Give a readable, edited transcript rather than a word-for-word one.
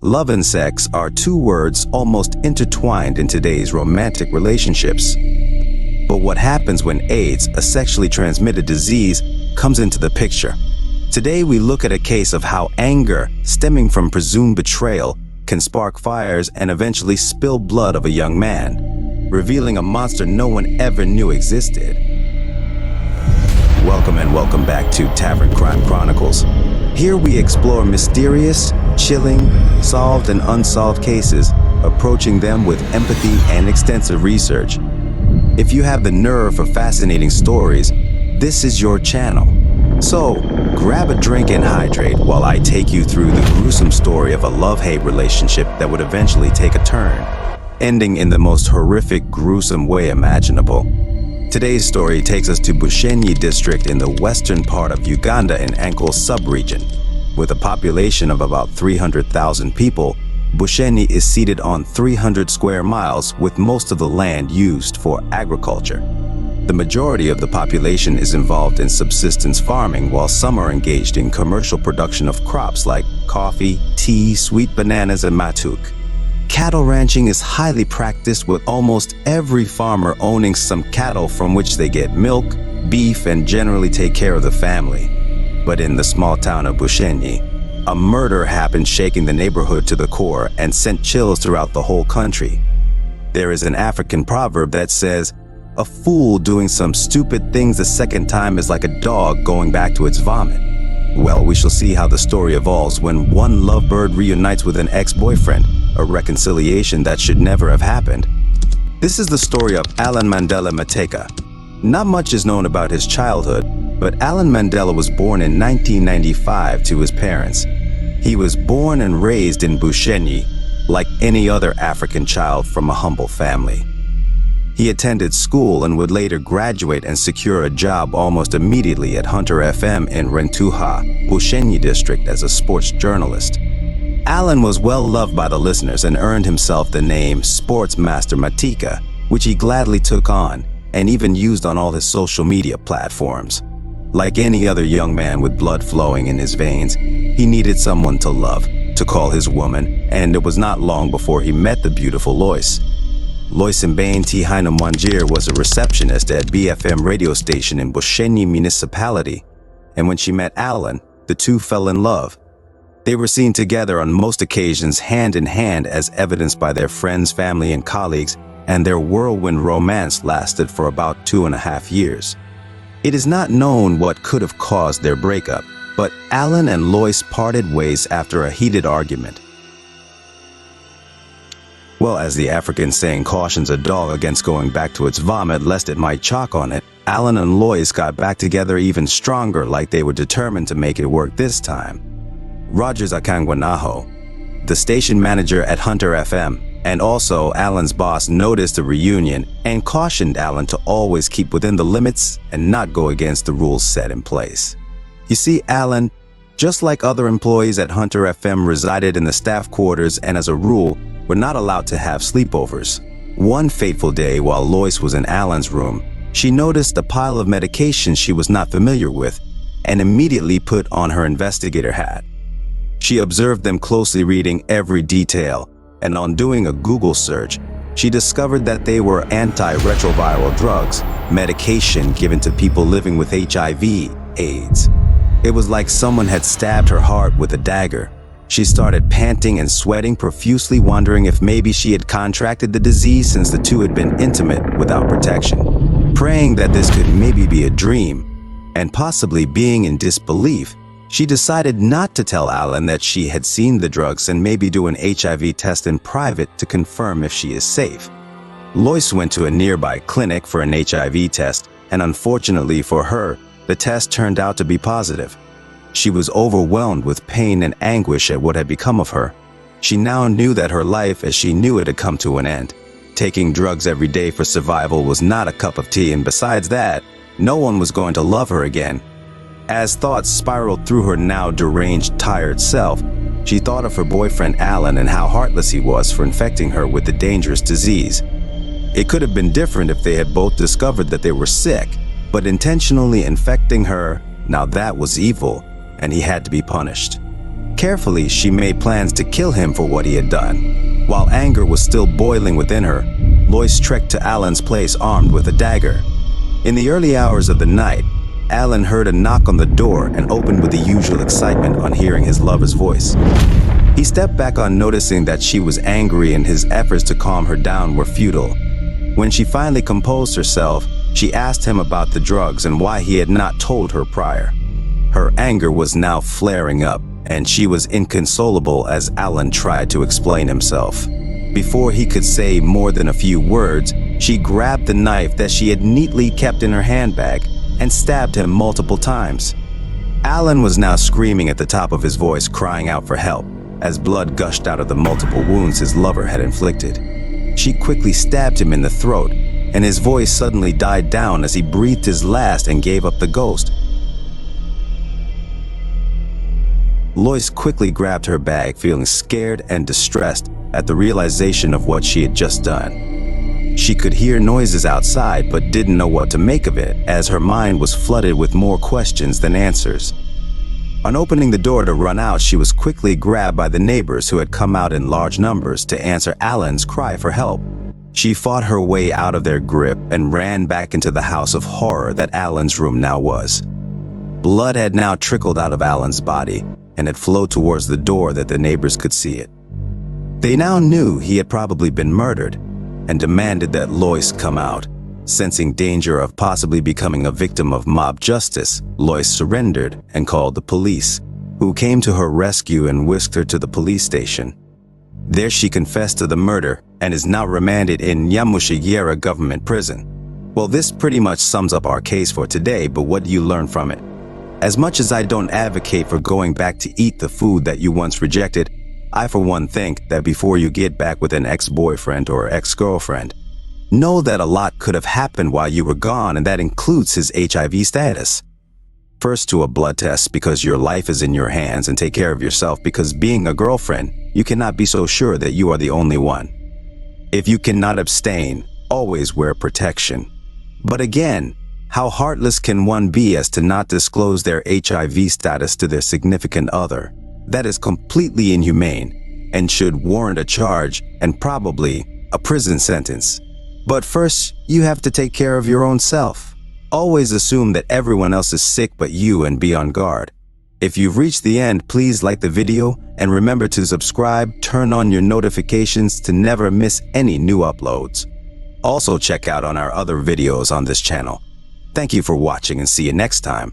Love and sex are two words almost intertwined in today's romantic relationships. But what happens when AIDS, a sexually transmitted disease, comes into the picture? Today we look at a case of how anger, stemming from presumed betrayal, can spark fires and eventually spill blood of a young man, revealing a monster no one ever knew existed. Welcome back to Tavern Crime Chronicles. Here we explore mysterious, chilling, solved and unsolved cases, approaching them with empathy and extensive research. If you have the nerve for fascinating stories, this is your channel. So, grab a drink and hydrate while I take you through the gruesome story of a love-hate relationship that would eventually take a turn, ending in the most horrific, gruesome way imaginable. Today's story takes us to Bushenyi district in the western part of Uganda in Ankole sub-region. With a population of about 300,000 people, Bushenyi is seated on 300 square miles with most of the land used for agriculture. The majority of the population is involved in subsistence farming, while some are engaged in commercial production of crops like coffee, tea, sweet bananas, and matuk. Cattle ranching is highly practiced, with almost every farmer owning some cattle from which they get milk, beef, and generally take care of the family. But in the small town of Bushenyi, a murder happened, shaking the neighborhood to the core and sent chills throughout the whole country. There is an African proverb that says, "A fool doing some stupid things the second time is like a dog going back to its vomit." Well, we shall see how the story evolves when one lovebird reunites with an ex-boyfriend, a reconciliation that should never have happened. This is the story of Allan Mandela Mateeka. Not much is known about his childhood, but Allan Mandela was born in 1995 to his parents. He was born and raised in Bushenyi, like any other African child from a humble family. He attended school and would later graduate and secure a job almost immediately at Hunter FM in Rentuha, Bushenyi district, as a sports journalist. Allan was well loved by the listeners and earned himself the name Sports Master Mateeka, which he gladly took on and even used on all his social media platforms. Like any other young man with blood flowing in his veins, he needed someone to love, to call his woman, and it was not long before he met the beautiful Lois. Lois Mbane T. Mwanjir was a receptionist at BFM radio station in Bushenyi municipality, and when she met Allan, the two fell in love. They were seen together on most occasions hand in hand, as evidenced by their friends, family, and colleagues, and their whirlwind romance lasted for about 2.5 years. It is not known what could have caused their breakup, but Allan and Lois parted ways after a heated argument. Well, as the African saying cautions a dog against going back to its vomit lest it might choke on it, Allan and Lois got back together even stronger, like they were determined to make it work this time. Rogers Akangwanaho, the station manager at Hunter FM, and also Allan's boss, noticed the reunion and cautioned Allan to always keep within the limits and not go against the rules set in place. You see, Allan, just like other employees at Hunter FM, resided in the staff quarters and as a rule, were not allowed to have sleepovers. One fateful day, while Lois was in Allan's room, she noticed a pile of medications she was not familiar with and immediately put on her investigator hat. She observed them closely, reading every detail, and on doing a Google search, she discovered that they were antiretroviral drugs, medication given to people living with HIV/AIDS. It was like someone had stabbed her heart with a dagger. She started panting and sweating profusely, wondering if maybe she had contracted the disease since the two had been intimate without protection. Praying that this could maybe be a dream, and possibly being in disbelief, she decided not to tell Allan that she had seen the drugs and maybe do an HIV test in private to confirm if she is safe. Lois went to a nearby clinic for an HIV test, and unfortunately for her, the test turned out to be positive. She was overwhelmed with pain and anguish at what had become of her. She now knew that her life as she knew it had come to an end. Taking drugs every day for survival was not a cup of tea, and besides that, no one was going to love her again. As thoughts spiraled through her now deranged, tired self, she thought of her boyfriend Allan and how heartless he was for infecting her with the dangerous disease. It could have been different if they had both discovered that they were sick, but intentionally infecting her, now that was evil, and he had to be punished. Carefully, she made plans to kill him for what he had done. While anger was still boiling within her, Lois trekked to Allan's place armed with a dagger. In the early hours of the night, Allan heard a knock on the door and opened with the usual excitement on hearing his lover's voice. He stepped back on noticing that she was angry and his efforts to calm her down were futile. When she finally composed herself, she asked him about the drugs and why he had not told her prior. Her anger was now flaring up, and she was inconsolable as Allan tried to explain himself. Before he could say more than a few words, she grabbed the knife that she had neatly kept in her handbag and stabbed him multiple times. Allan was now screaming at the top of his voice, crying out for help, as blood gushed out of the multiple wounds his lover had inflicted. She quickly stabbed him in the throat, and his voice suddenly died down as he breathed his last and gave up the ghost. Lois quickly grabbed her bag, feeling scared and distressed at the realization of what she had just done. She could hear noises outside but didn't know what to make of it, as her mind was flooded with more questions than answers. On opening the door to run out, she was quickly grabbed by the neighbors who had come out in large numbers to answer Allan's cry for help. She fought her way out of their grip and ran back into the house of horror that Allan's room now was. Blood had now trickled out of Allan's body and had flowed towards the door that the neighbors could see it. They now knew he had probably been murdered and demanded that Lois come out. Sensing danger of possibly becoming a victim of mob justice, Lois surrendered and called the police, who came to her rescue and whisked her to the police station. There she confessed to the murder and is now remanded in Nyamushigera government prison. Well, this pretty much sums up our case for today, but what do you learn from it? As much as I don't advocate for going back to eat the food that you once rejected, I for one think that before you get back with an ex-boyfriend or ex-girlfriend, know that a lot could have happened while you were gone, and that includes his HIV status. First, to a blood test because your life is in your hands, and take care of yourself because being a girlfriend, you cannot be so sure that you are the only one. If you cannot abstain, always wear protection. But again, how heartless can one be as to not disclose their HIV status to their significant other? That is completely inhumane and should warrant a charge and probably a prison sentence. But first, you have to take care of your own self. Always assume that everyone else is sick but you, and be on guard. If you've reached the end, please like the video and remember to subscribe, turn on your notifications to never miss any new uploads. Also check out on our other videos on this channel. Thank you for watching and see you next time.